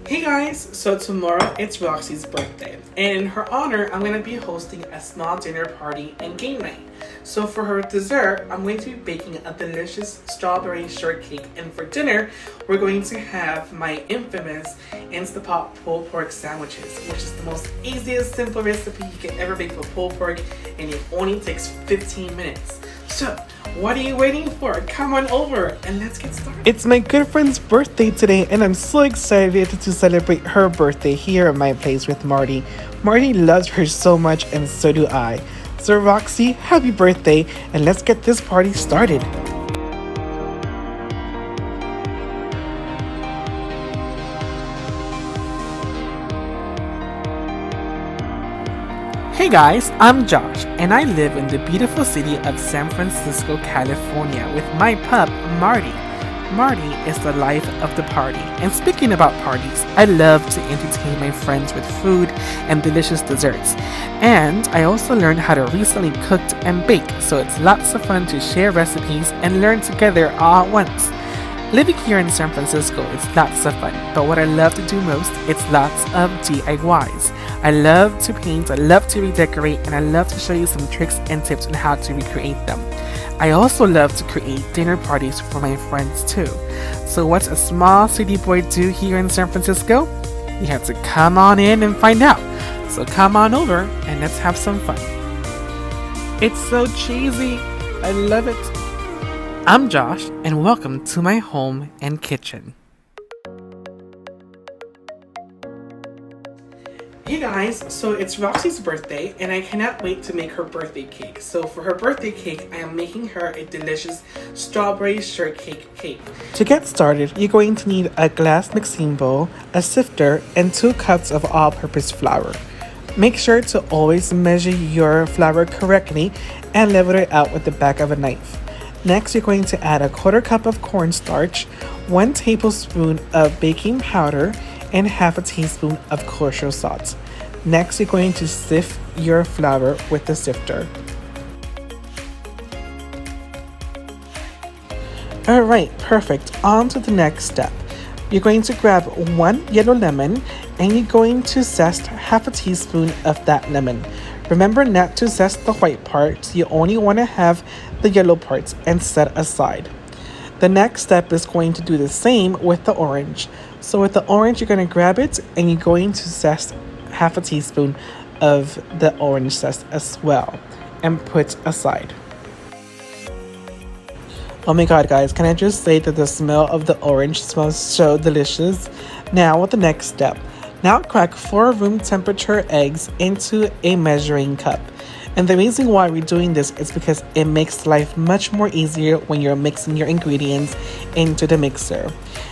Hey guys, so tomorrow it's Roxy's birthday, and in her honor, I'm going to be hosting a small dinner party and game night. So for her dessert, I'm going to be baking a delicious strawberry shortcake, and for dinner, we're going to have my infamous Instapot pulled pork sandwiches, which is the most easiest, simple recipe you can ever make for pulled pork, and it only takes 15 minutes. So, what are you waiting for? Come on over and let's get started. It's my good friend's birthday today, and I'm so excited to celebrate her birthday here at my place with Marty. Marty loves her so much, and so do I. So, Roxy, happy birthday, and let's get this party started. Hey guys, I'm Josh, and I live in the beautiful city of San Francisco, California, with my pup, Marty. Marty is the life of the party. And speaking about parties, I love to entertain my friends with food and delicious desserts. And I also learned how to recently cook and bake, so it's lots of fun to share recipes and learn together all at once. Living here in San Francisco is lots of fun, but what I love to do most is lots of DIYs. I love to paint, I love to redecorate, and I love to show you some tricks and tips on how to recreate them. I also love to create dinner parties for my friends too. So what's a small city boy do here in San Francisco? You have to come on in and find out. So come on over and let's have some fun. It's so cheesy. I love it. I'm Josh, and welcome to my home and kitchen. Hey guys, so it's Roxy's birthday and I cannot wait to make her birthday cake. So for her birthday cake, I am making her a delicious strawberry shortcake cake. To get started, you're going to need a glass mixing bowl, a sifter, and 2 cups of all-purpose flour. Make sure to always measure your flour correctly and level it out with the back of a knife. Next, you're going to add a 1/4 cup of cornstarch, 1 tablespoon of baking powder, and 1/2 teaspoon of kosher salt. Next, you're going to sift your flour with the sifter. Alright, perfect. On to the next step. You're going to grab 1 yellow lemon, and you're going to zest 1/2 teaspoon of that lemon. Remember not to zest the white parts, you only want to have the yellow parts and set aside. The next step is going to do the same with the orange. So with the orange, you're going to grab it and you're going to zest 1/2 teaspoon of the orange zest as well and put aside. Oh my god guys, can I just say that the smell of the orange smells so delicious? Now with the next step. Now crack 4 room temperature eggs into a measuring cup. And the reason why we're doing this is because it makes life much more easier when you're mixing your ingredients into the mixer.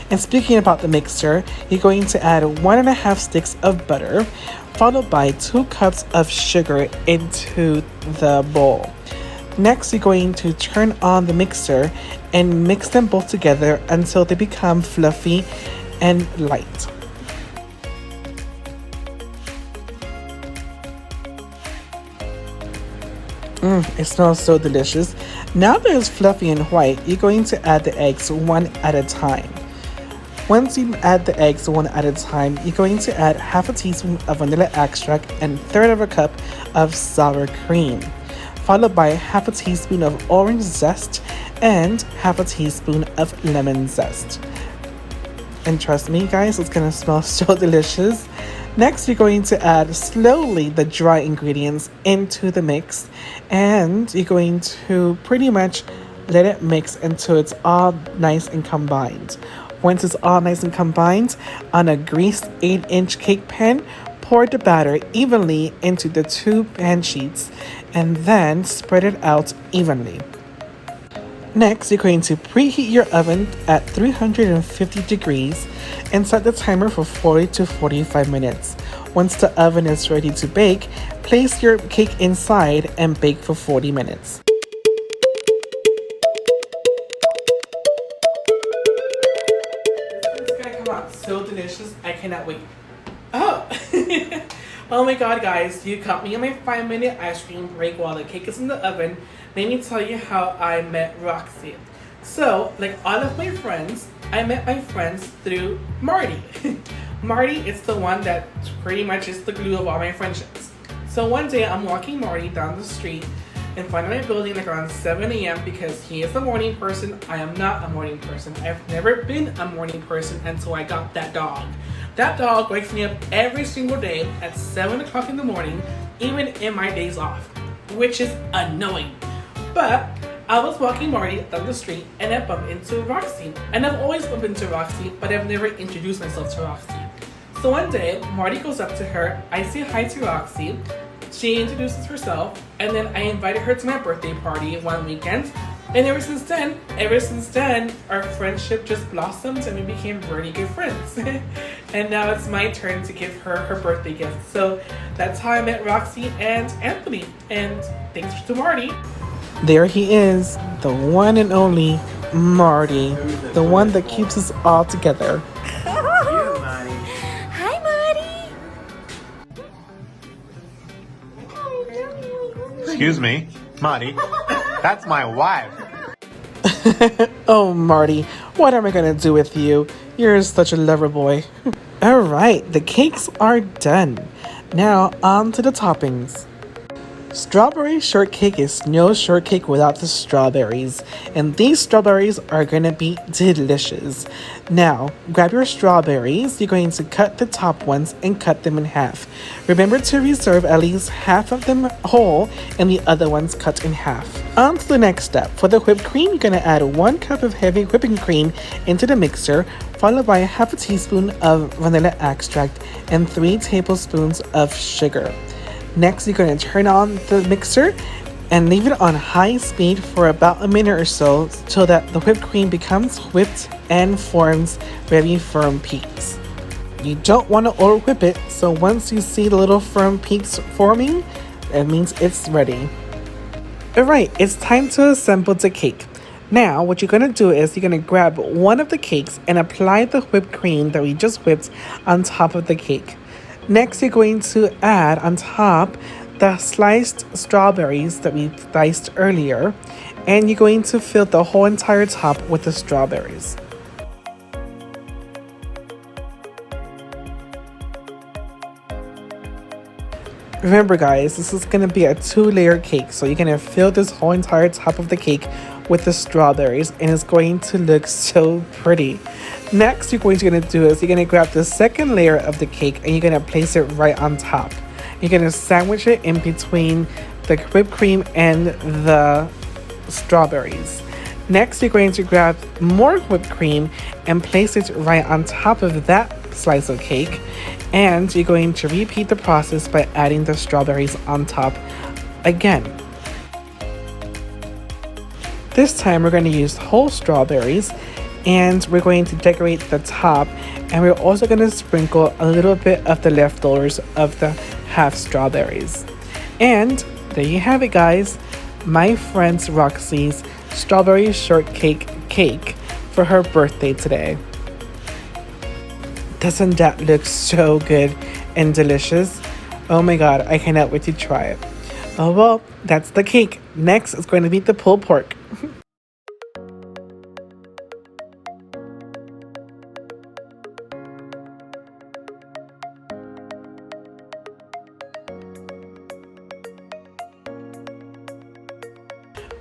And speaking about the mixer, you're going to add 1.5 sticks of butter, followed by 2 cups of sugar into the bowl. Next, you're going to turn on the mixer and mix them both together until they become fluffy and light. It smells so delicious. Now that it's fluffy and white, you're going to add the eggs one at a time. Once you add the eggs one at a time, you're going to add 1/2 teaspoon of vanilla extract and 1/3 cup of sour cream, followed by 1/2 teaspoon of orange zest and 1/2 teaspoon of lemon zest. And trust me guys, it's gonna smell so delicious. Next, you're going to add slowly the dry ingredients into the mix, and you're going to pretty much let it mix until it's all nice and combined. Once it's all nice and combined, on a greased 8-inch cake pan, pour the batter evenly into the 2 pan sheets and then spread it out evenly. Next, you're going to preheat your oven at 350 degrees and set the timer for 40 to 45 minutes. Once the oven is ready to bake, place your cake inside and bake for 40 minutes. It's gonna come out so delicious, I cannot wait. Oh! Oh my god guys, you caught me on my 5-minute ice cream break while the cake is in the oven. Let me tell you how I met Roxy. So, like all of my friends, I met my friends through Marty. Marty is the one that pretty much is the glue of all my friendships. So one day I'm walking Marty down the street in front of my building like around 7 a.m. because he is a morning person. I am not a morning person. I've never been a morning person until I got that dog. That dog wakes me up every single day at 7 o'clock in the morning, even in my days off, which is annoying. But I was walking Marty down the street and I bumped into Roxy. And I've always bumped into Roxy, but I've never introduced myself to Roxy. So one day, Marty goes up to her, I say hi to Roxy, she introduces herself, and then I invited her to my birthday party one weekend. And ever since then, our friendship just blossomed and we became really good friends. And now it's my turn to give her her birthday gift. So that's how I met Roxy and Anthony. And thanks to Marty. There he is, the one and only Marty, the one that keeps us all together. Hi, Marty. Excuse me, Marty. That's my wife. Oh, Marty, what am I gonna do with you? You're such a lover boy. Alright, the cakes are done. Now, on to the toppings. Strawberry shortcake is no shortcake without the strawberries, and these strawberries are gonna be delicious. Now, grab your strawberries, you're going to cut the top ones and cut them in half. Remember to reserve at least half of them whole and the other ones cut in half. On to the next step. For the whipped cream, you're gonna add 1 cup of heavy whipping cream into the mixer, followed by half a teaspoon of vanilla extract and 3 tablespoons of sugar. Next, you're going to turn on the mixer and leave it on high speed for about a minute or so that the whipped cream becomes whipped and forms very firm peaks. You don't want to over whip it, so once you see the little firm peaks forming, it means it's ready. Alright, it's time to assemble the cake. Now, what you're going to do is you're going to grab one of the cakes and apply the whipped cream that we just whipped on top of the cake. Next, you're going to add on top the sliced strawberries that we sliced earlier, and you're going to fill the whole entire top with the strawberries. Remember guys, this is going to be a 2-layer cake, so you're going to fill this whole entire top of the cake with the strawberries, and it's going to look so pretty. Next, you're going to do is you're going to grab the second layer of the cake and you're going to place it right on top. You're going to sandwich it in between the whipped cream and the strawberries. Next, you're going to grab more whipped cream and place it right on top of that slice of cake. And you're going to repeat the process by adding the strawberries on top again. This time, we're going to use whole strawberries, and we're going to decorate the top, and we're also going to sprinkle a little bit of the leftovers of the half strawberries. And there you have it guys, my friend Roxy's strawberry shortcake cake for her birthday today. Doesn't that look so good and delicious? Oh my god, I cannot wait to try it. Oh well, that's the cake. Next is going to be the pulled pork.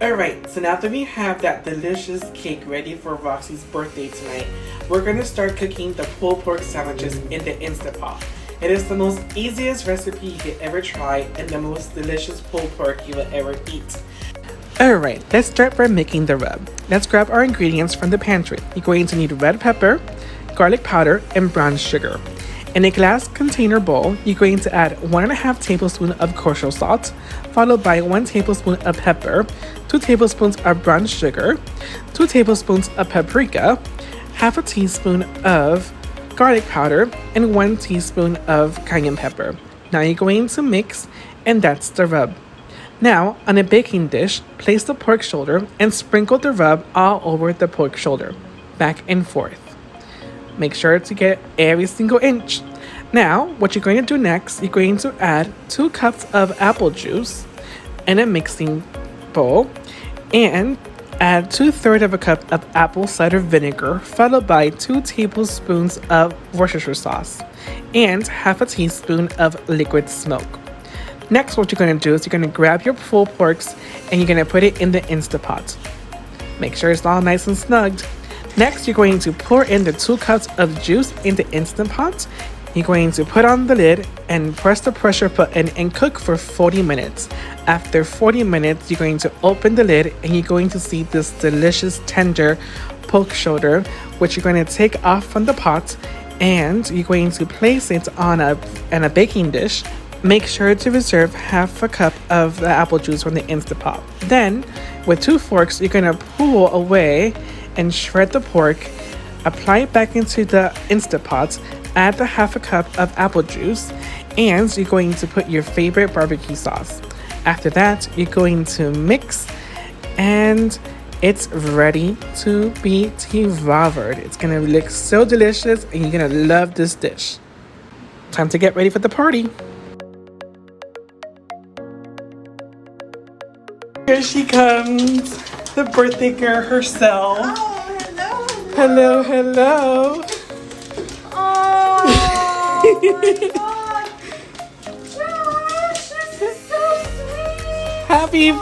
Alright, so now that we have that delicious cake ready for Roxy's birthday tonight, we're going to start cooking the pulled pork sandwiches in the Instant Pot. It is the most easiest recipe you could ever try and the most delicious pulled pork you will ever eat. Alright, let's start by making the rub. Let's grab our ingredients from the pantry. You're going to need red pepper, garlic powder, and brown sugar. In a glass container bowl, you're going to add 1.5 tablespoons of kosher salt, followed by 1 tablespoon of pepper, 2 tablespoons of brown sugar, 2 tablespoons of paprika, half a teaspoon of garlic powder, and 1 teaspoon of cayenne pepper. Now you're going to mix, and that's the rub. Now, on a baking dish, place the pork shoulder and sprinkle the rub all over the pork shoulder, back and forth. Make sure to get every single inch. Now, what you're going to do next, you're going to add 2 cups of apple juice in a mixing bowl, and Add 2/3 of a cup of apple cider vinegar, followed by 2 tablespoons of Worcestershire sauce and half a teaspoon of liquid smoke. Next, what you're going to do is you're going to grab your pulled porks and you're going to put it in the Instapot. Make sure it's all nice and snugged. Next, you're going to pour in the 2 cups of juice in the Instant Pot. You're going to put on the lid and press the pressure button and cook for 40 minutes. After 40 minutes, you're going to open the lid and you're going to see this delicious tender pork shoulder, which you're going to take off from the pot and you're going to place it on a baking dish. Make sure to reserve half a cup of the apple juice from the Instant Pot. Then, with 2 forks, you're going to pull away and shred the pork, apply it back into the Instant Pot, add the half a cup of apple juice, and you're going to put your favorite barbecue sauce. After that, you're going to mix, and it's ready to be devoured. It's gonna look so delicious, and you're gonna love this dish. Time to get ready for the party. Here she comes, the birthday girl herself. Oh, Hello, hello. hello. Oh, my God. Josh, this is so sweet. Happy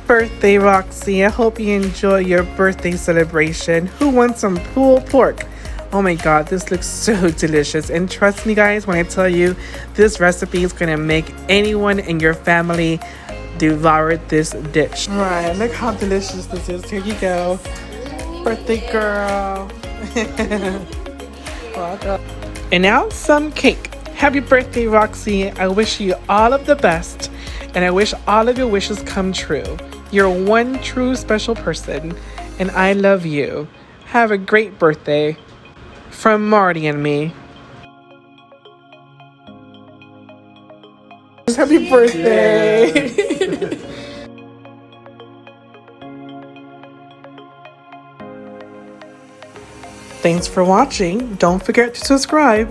birthday, Roxy. I hope you enjoy your birthday celebration. Who wants some pulled pork? Oh my God, this looks so delicious. And trust me, guys, when I tell you, this recipe is going to make anyone in your family devour this dish. All right, look how delicious this is. Here you go. Birthday girl. Welcome. And now some cake. Happy birthday, Roxy. I wish you all of the best. And I wish all of your wishes come true. You're one true special person. And I love you. Have a great birthday. From Marty and me. Happy birthday. Thanks for watching. Don't forget to subscribe.